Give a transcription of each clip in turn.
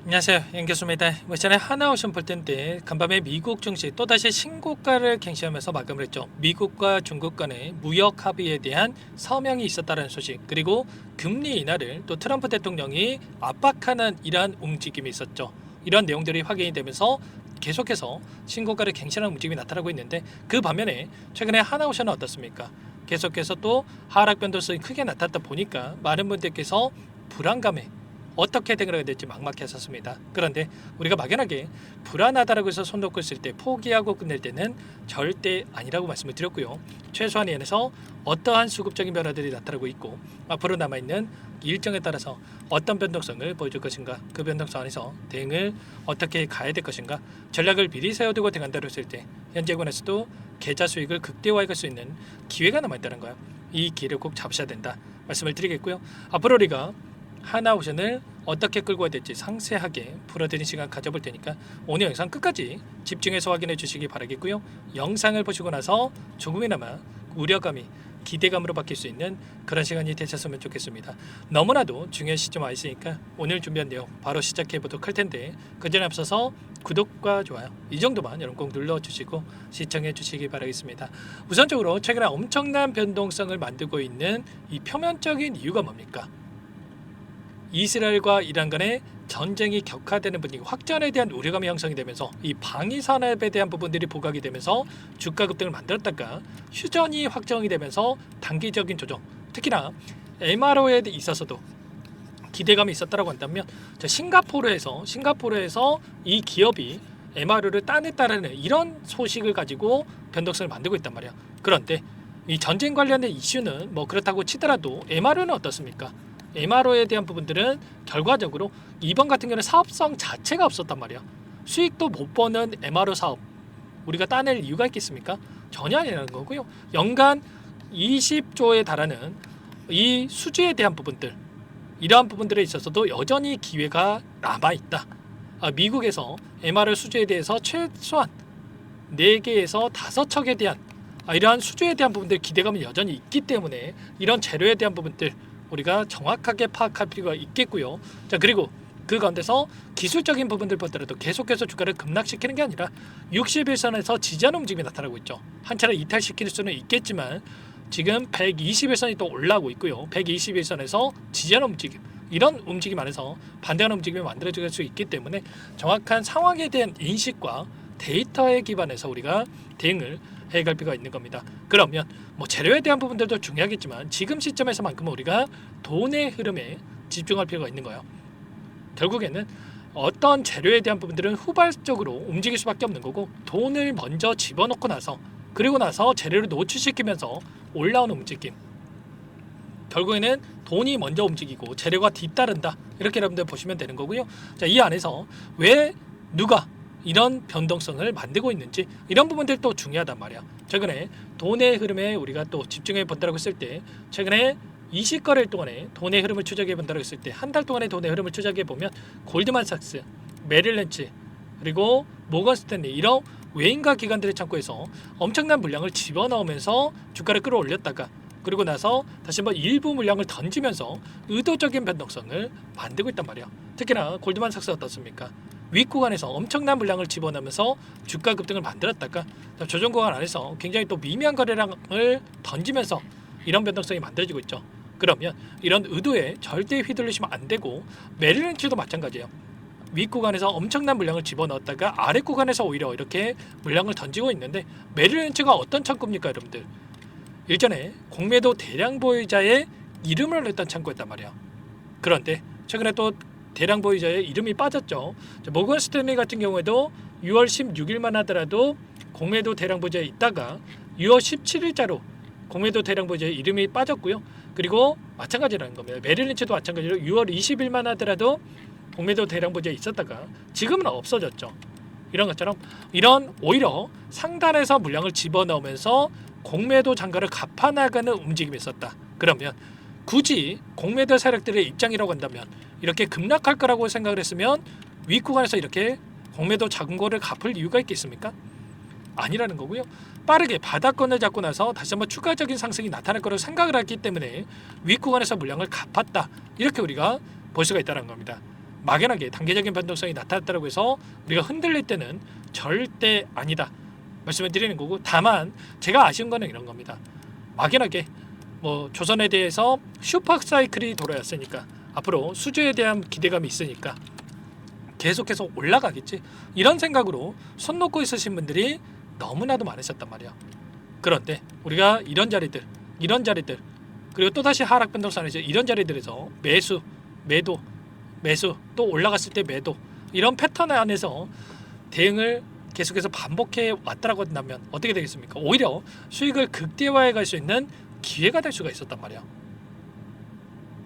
안녕하세요, 연교수입니다. 전에 하나오션 볼텐 때 간밤에 미국 증시 또다시 신고가를 갱신하면서 마감을 했죠. 미국과 중국 간의 무역 합의에 대한 서명이 있었다는 소식, 그리고 금리 인하를 또 트럼프 대통령이 압박하는 이러한 움직임이 있었죠. 이런 내용들이 확인이 되면서 계속해서 신고가를 갱신하는 움직임이 나타나고 있는데, 그 반면에 최근에 하나오션은 어떻습니까? 계속해서 또 하락 변동성이 크게 나타났다 보니까 많은 분들께서 불안감에 어떻게 대응을 해야 될지 막막했었습니다. 그런데 우리가 막연하게 불안하다라고 해서 손 놓고 있을 때 포기하고 끝낼 때는 절대 아니라고 말씀을 드렸고요. 최소한 에서 어떠한 수급적인 변화들이 나타나고 있고 앞으로 남아있는 일정에 따라서 어떤 변동성을 보여줄 것인가, 그 변동성 안에서 대응을 어떻게 가야 될 것인가, 전략을 미리 세워두고 대응한다고 했을 때 현재권에서도 계좌 수익을 극대화할 수 있는 기회가 남아있다는 거예요. 이 기회를 꼭 잡으셔야 된다 말씀을 드리겠고요. 앞으로 우리가 하나오션을 어떻게 끌고 가야 될지 상세하게 풀어드리는 시간 가져볼 테니까 오늘 영상 끝까지 집중해서 확인해 주시기 바라겠고요. 영상을 보시고 나서 조금이나마 우려감이 기대감으로 바뀔 수 있는 그런 시간이 되셨으면 좋겠습니다. 너무나도 중요한 시점 와 있으니까 오늘 준비한 내용 바로 시작해 보도록 할 텐데, 그 전에 앞서서 구독과 좋아요 이 정도만 여러분 꼭 눌러주시고 시청해 주시기 바라겠습니다. 우선적으로 최근에 엄청난 변동성을 만들고 있는 이 표면적인 이유가 뭡니까? 이스라엘과 이란 간의 전쟁이 격화되는 분위기, 확전에 대한 우려감이 형성이 되면서 이 방위 산업에 대한 부분들이 부각이 되면서 주가 급등을 만들었다가 휴전이 확정이 되면서 단기적인 조정, 특히나 MRO에 있어서도 기대감이 있었다고 한다면 싱가포르에서 이 기업이 MRO를 따냈다라는 이런 소식을 가지고 변동성을 만들고 있단 말이야. 그런데 이 전쟁 관련된 이슈는 뭐 그렇다고 치더라도 MRO는 어떻습니까? MRO에 대한 부분들은 결과적으로 이번 같은 경우는 사업성 자체가 없었단 말이야. 수익도 못 버는 MRO 사업 우리가 따낼 이유가 있겠습니까? 전혀 아니라는 거고요. 연간 20조에 달하는 이 수주에 대한 부분들, 이러한 부분들에 있어서도 여전히 기회가 남아있다. 미국에서 MRO 수주에 대해서 최소한 4개에서 5척에 대한 이러한 수주에 대한 부분들 기대감이 여전히 있기 때문에 이런 재료에 대한 부분들 우리가 정확하게 파악할 필요가 있겠고요. 자, 그리고 그 가운데서 기술적인 부분들 보더라도 계속해서 주가를 급락시키는 게 아니라 60일선에서 지지하는 움직임이 나타나고 있죠. 한 차례 이탈시킬 수는 있겠지만 지금 121선이 또 올라오고 있고요. 121선에서 지지하는 움직임, 이런 움직임 안에서 반대하는 움직임이 만들어질 수 있기 때문에 정확한 상황에 대한 인식과 데이터에 기반해서 우리가 대응을 해갈 필요가 있는 겁니다. 그러면 뭐 재료에 대한 부분들도 중요하겠지만 지금 시점에서만큼은 우리가 돈의 흐름에 집중할 필요가 있는 거예요. 결국에는 어떤 재료에 대한 부분들은 후발적으로 움직일 수밖에 없는 거고, 돈을 먼저 집어넣고 나서 그리고 나서 재료를 노출시키면서 올라오는 움직임, 결국에는 돈이 먼저 움직이고 재료가 뒤따른다, 이렇게 여러분들 보시면 되는 거고요. 자, 이 안에서 왜 누가 이런 변동성을 만들고 있는지, 이런 부분들도 중요하단 말이야. 최근에 돈의 흐름에 우리가 또 집중해 본다고 했을 때, 최근에 20거래일 동안에 돈의 흐름을 추적해 본다고 했을 때, 한 달 동안의 돈의 흐름을 추적해 보면 골드만삭스, 메릴렌치, 그리고 모건 스탠리, 이런 외인과 기관들의 창고에서 엄청난 물량을 집어넣으면서 주가를 끌어올렸다가 그리고 나서 다시 한번 일부 물량을 던지면서 의도적인 변동성을 만들고 있단 말이야. 특히나 골드만삭스가 어떻습니까? 윗구간에서 엄청난 물량을 집어넣으면서 주가 급등을 만들었다가 조정 구간 안에서 굉장히 또 미미한 거래량을 던지면서 이런 변동성이 만들어지고 있죠. 그러면 이런 의도에 절대 휘둘리시면 안 되고, 메릴렌치도 마찬가지예요. 윗구간에서 엄청난 물량을 집어넣었다가 아래 구간에서 오히려 이렇게 물량을 던지고 있는데, 메릴렌치가 어떤 창구입니까 여러분들? 일전에 공매도 대량 보유자의 이름을 냈던 창구였단 말이야. 그런데 최근에 또 대량 보유자의 이름이 빠졌죠. 모건 스탠리 같은 경우에도 6월 16일만 하더라도 공매도 대량 보유자에 있다가 6월 17일자로 공매도 대량 보유자의 이름이 빠졌고요. 그리고 마찬가지라는 겁니다. 메릴린치도 마찬가지로 6월 20일만 하더라도 공매도 대량 보유자에 있었다가 지금은 없어졌죠. 이런 것처럼 이런 오히려 상단에서 물량을 집어넣으면서 공매도 잔고를 갚아나가는 움직임이 있었다. 그러면 굳이 공매도 세력들의 입장이라고 한다면 이렇게 급락할 거라고 생각을 했으면 윗구간에서 이렇게 공매도 잔고를 갚을 이유가 있겠습니까? 아니라는 거고요. 빠르게 바닥권을 잡고 나서 다시 한번 추가적인 상승이 나타날 거라고 생각을 했기 때문에 윗구간에서 물량을 갚았다, 이렇게 우리가 볼 수가 있다는 겁니다. 막연하게 단계적인 변동성이 나타났다고 해서 우리가 흔들릴 때는 절대 아니다 말씀을 드리는 거고, 다만 제가 아쉬운 거는 이런 겁니다. 막연하게 뭐 조선에 대해서 슈퍼사이클이 돌아왔으니까 앞으로 수주에 대한 기대감이 있으니까 계속해서 올라가겠지, 이런 생각으로 손 놓고 있으신 분들이 너무나도 많으셨단 말이야. 그런데 우리가 이런 자리들 그리고 또다시 하락 변동선에서 이런 자리들에서 매도 또 올라갔을 때 매도, 이런 패턴 안에서 대응을 계속해서 반복해 왔다라고 한다면 어떻게 되겠습니까? 오히려 수익을 극대화해 갈 수 있는 기회가 될 수가 있었단 말이야.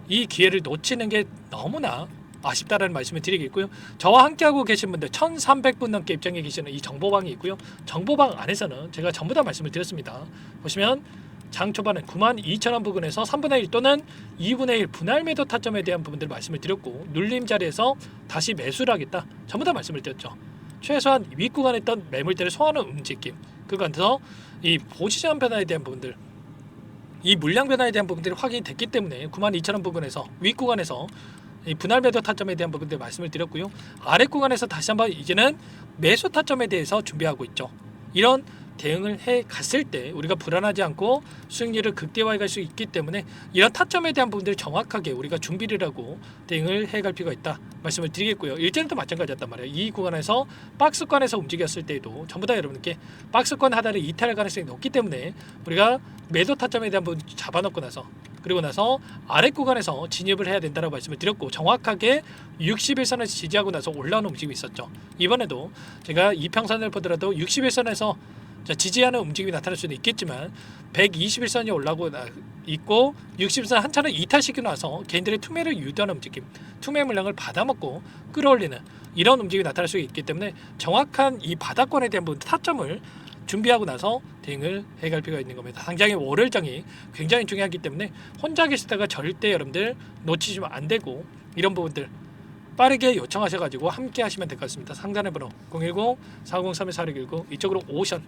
이 기회를 놓치는 게 너무나 아쉽다라는 말씀을 드리겠고요. 저와 함께하고 계신 분들 1300분 넘게 입장해 계시는 이 정보방이 있고요. 정보방 안에서는 제가 전부 다 말씀을 드렸습니다. 보시면 장 초반은 92,000원 부근에서 3분의 1 또는 2분의 1 분할 매도 타점에 대한 부분들 말씀을 드렸고, 눌림 자리에서 다시 매수를 하겠다 전부 다 말씀을 드렸죠. 최소한 윗구간에 있던 매물대를 소화하는 움직임, 그간에서 이 포지션 변화에 대한 부분들, 이 물량 변화에 대한 부분들이 확인이 됐기 때문에 92,000원 부근에서 윗구간에서 이 분할 매도 타점에 대한 부분들 말씀을 드렸고요. 아래 구간에서 다시 한번 이제는 매수 타점에 대해서 준비하고 있죠. 이런 대응을 해 갔을 때 우리가 불안하지 않고 수익률을 극대화해 갈 수 있기 때문에 이런 타점에 대한 부분들을 정확하게 우리가 준비를 하고 대응을 해 갈 필요가 있다 말씀을 드리겠고요. 일전에도 마찬가지였단 말이에요. 이 구간에서 박스권에서 움직였을 때에도 전부 다 여러분께 박스권 하단을 이탈할 가능성이 높기 때문에 우리가 매도 타점에 대한 부분 잡아놓고 나서, 그리고 나서 아래 구간에서 진입을 해야 된다고 말씀을 드렸고, 정확하게 61선에서 지지하고 나서 올라오는 움직임이 있었죠. 이번에도 제가 이평선을 보더라도 61선에서 지지하는 움직임이 나타날 수도 있겠지만 121선이 올라오고 있고 60선 한 차례 이탈시키고 나서 개인들의 투매를 유도하는 움직임, 투매 물량을 받아먹고 끌어올리는 이런 움직임이 나타날 수 있기 때문에 정확한 이 바닥권에 대한 부분 타점을 준비하고 나서 대응을 해갈 필요가 있는 겁니다. 당장의 월요일장이 굉장히 중요하기 때문에 혼자 계시다가 절대 여러분들 놓치시면 안 되고, 이런 부분들 빠르게 요청하셔가지고 함께 하시면 될 것 같습니다. 상단의 번호 010-403-4619 이쪽으로 오션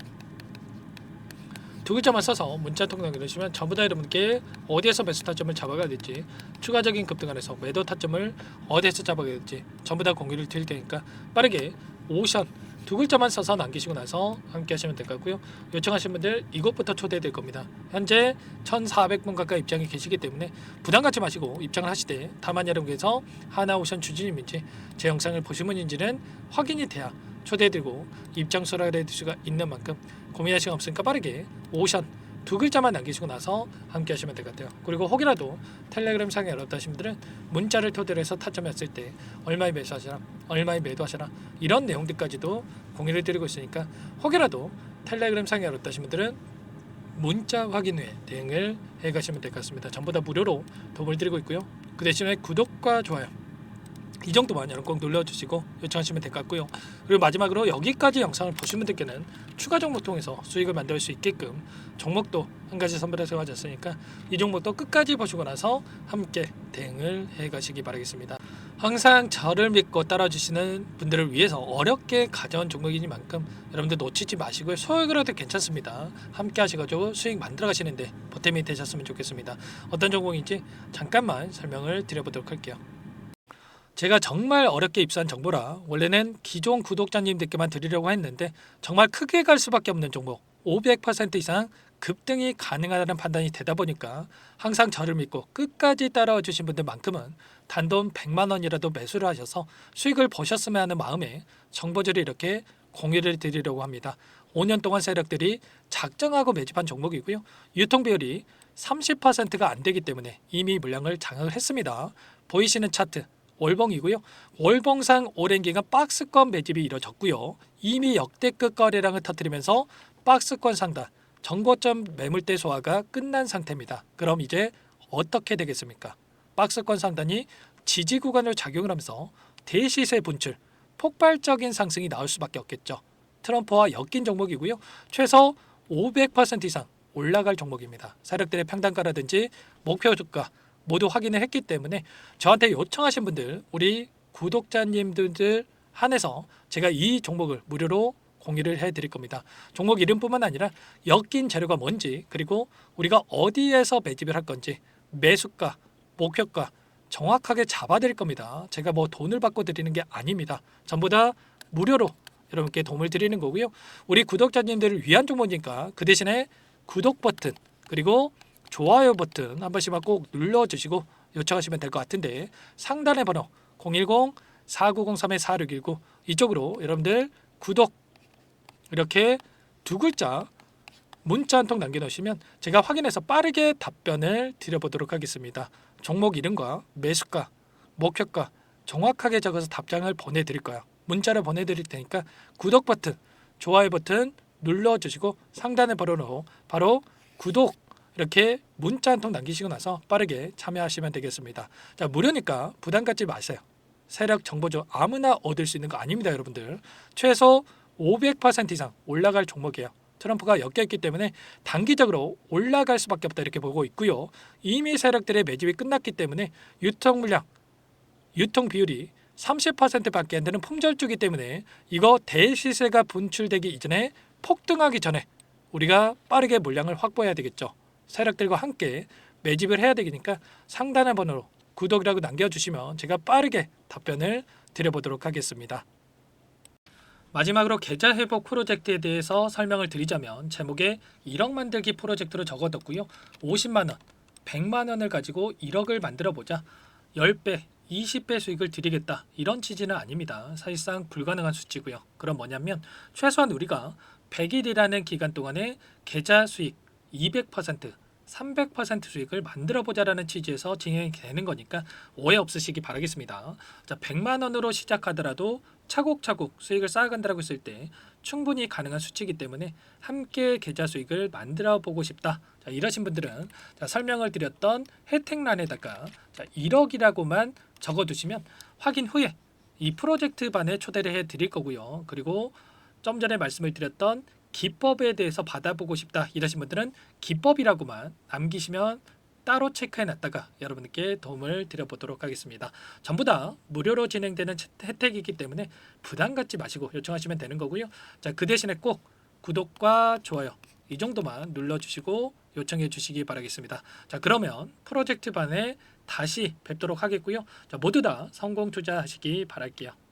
두 글자만 써서 문자 통장 넣으시면 전부 다 여러분께 어디에서 매수 타점을 잡아가야 될지, 추가적인 급등 안에서 매도 타점을 어디에서 잡아가야 될지 전부 다 공유를 드릴 테니까 빠르게 오션 두 글자만 써서 남기시고 나서 함께 하시면 될 것 같고요. 요청하신 분들 이곳부터 초대될 겁니다. 현재 1400분 가까이 입장이 계시기 때문에 부담 갖지 마시고 입장을 하시되, 다만 여러분께서 하나오션 주주님인지 제 영상을 보신 분인지는 확인이 돼야 초대해드리고 입장 수락을 해드릴 수가 있는 만큼 고민할 시간 없으니까 빠르게 오션 두 글자만 남기시고 나서 함께 하시면 될 것 같아요. 그리고 혹이라도 텔레그램 상에 어렵다 하신 분들은 문자를 토대로 해서 타점했을 때 얼마에 매수하시라, 얼마에 매도하시라, 이런 내용들까지도 공유를 드리고 있으니까 혹이라도 텔레그램 상에 어렵다 하신 분들은 문자 확인 후에 대응을 해 가시면 될 것 같습니다. 전부 다 무료로 도움을 드리고 있고요. 그 대신에 구독과 좋아요 이 정도만 여러분 꼭 눌러주시고 요청하시면 될 것 같고요. 그리고 마지막으로 여기까지 영상을 보신 분들께는 추가 종목 통해서 수익을 만들 수 있게끔 종목도 한 가지 선별해서 가졌으니까 이 종목도 끝까지 보시고 나서 함께 대응을 해 가시기 바라겠습니다. 항상 저를 믿고 따라주시는 분들을 위해서 어렵게 가져온 종목이니만큼 여러분들 놓치지 마시고요. 소액을 해도 괜찮습니다. 함께 하셔가지고 수익 만들어 가시는데 보탬이 되셨으면 좋겠습니다. 어떤 종목인지 잠깐만 설명을 드려보도록 할게요. 제가 정말 어렵게 입수한 정보라 원래는 기존 구독자님들께만 드리려고 했는데 정말 크게 갈 수밖에 없는 종목, 500% 이상 급등이 가능하다는 판단이 되다 보니까 항상 저를 믿고 끝까지 따라와 주신 분들만큼은 단돈 100만 원이라도 매수를 하셔서 수익을 보셨으면 하는 마음에 정보들을 이렇게 공유를 드리려고 합니다. 5년 동안 세력들이 작정하고 매집한 종목이고요. 유통비율이 30%가 안 되기 때문에 이미 물량을 장악을 했습니다. 보이시는 차트 월봉이고요. 월봉상 오랜 기간 박스권 매집이 이뤄졌고요. 이미 역대급 거래량을 터뜨리면서 박스권 상단 정고점 매물대 소화가 끝난 상태입니다. 그럼 이제 어떻게 되겠습니까? 박스권 상단이 지지 구간을 작용을 하면서 대시세 분출, 폭발적인 상승이 나올 수밖에 없겠죠. 트럼프와 엮인 종목이고요. 최소 500% 이상 올라갈 종목입니다. 세력들의 평단가라든지 목표 주가 모두 확인을 했기 때문에 저한테 요청하신 분들, 우리 구독자님들 한해서 제가 이 종목을 무료로 공유를 해드릴 겁니다. 종목 이름뿐만 아니라 엮인 재료가 뭔지, 그리고 우리가 어디에서 매집을 할 건지, 매수가, 목표가 정확하게 잡아드릴 겁니다. 제가 뭐 돈을 받고 드리는 게 아닙니다. 전부 다 무료로 여러분께 도움을 드리는 거고요. 우리 구독자님들을 위한 정보니까 그 대신에 구독 버튼 그리고 좋아요 버튼 한 번씩만 꼭 눌러주시고 요청하시면 될 것 같은데 상단의 번호 010-4903-4619 이쪽으로 여러분들 구독 이렇게 두 글자 문자 한 통 남겨놓으시면 제가 확인해서 빠르게 답변을 드려보도록 하겠습니다. 종목 이름과 매수가, 목표가 정확하게 적어서 답장을 보내드릴 거예요. 문자를 보내드릴 테니까 구독 버튼, 좋아요 버튼 눌러주시고 상단의 번호로 바로 구독 이렇게 문자 한 통 남기시고 나서 빠르게 참여하시면 되겠습니다. 자, 무료니까 부담 갖지 마세요. 세력 정보죠. 아무나 얻을 수 있는 거 아닙니다, 여러분들. 최소 500% 이상 올라갈 종목이에요. 트럼프가 엮여있기 때문에 단기적으로 올라갈 수밖에 없다 이렇게 보고 있고요. 이미 세력들의 매집이 끝났기 때문에 유통 물량, 유통 비율이 30%밖에 안 되는 품절주기 때문에 이거 대시세가 분출되기 이전에 폭등하기 전에 우리가 빠르게 물량을 확보해야 되겠죠. 세력들과 함께 매집을 해야 되니까 상단의 번호로 구독이라고 남겨주시면 제가 빠르게 답변을 드려보도록 하겠습니다. 마지막으로 계좌 회복 프로젝트에 대해서 설명을 드리자면 제목에 1억 만들기 프로젝트로 적어뒀고요. 50만 원, 100만 원을 가지고 1억을 만들어 보자 10배, 20배 수익을 드리겠다 이런 취지는 아닙니다. 사실상 불가능한 수치고요. 그럼 뭐냐면 최소한 우리가 100일이라는 기간 동안에 계좌 수익 200%, 300% 수익을 만들어 보자라는 취지에서 진행이 되는 거니까 오해 없으시기 바라겠습니다. 자, 100만 원으로 시작하더라도 차곡차곡 수익을 쌓아간다고 했을 때 충분히 가능한 수치이기 때문에 함께 계좌 수익을 만들어 보고 싶다. 자, 이러신 분들은 자, 설명을 드렸던 혜택란에다가 자, 1억이라고만 적어두시면 확인 후에 이 프로젝트 반에 초대를 해 드릴 거고요. 그리고 좀 전에 말씀을 드렸던 기법에 대해서 받아보고 싶다 이러신 분들은 기법이라고만 남기시면 따로 체크해놨다가 여러분께 도움을 드려보도록 하겠습니다. 전부 다 무료로 진행되는 혜택이기 때문에 부담 갖지 마시고 요청하시면 되는 거고요. 자, 그 대신에 꼭 구독과 좋아요 이 정도만 눌러주시고 요청해 주시기 바라겠습니다. 자, 그러면 프로젝트 반에 다시 뵙도록 하겠고요. 자, 모두 다 성공 투자하시기 바랄게요.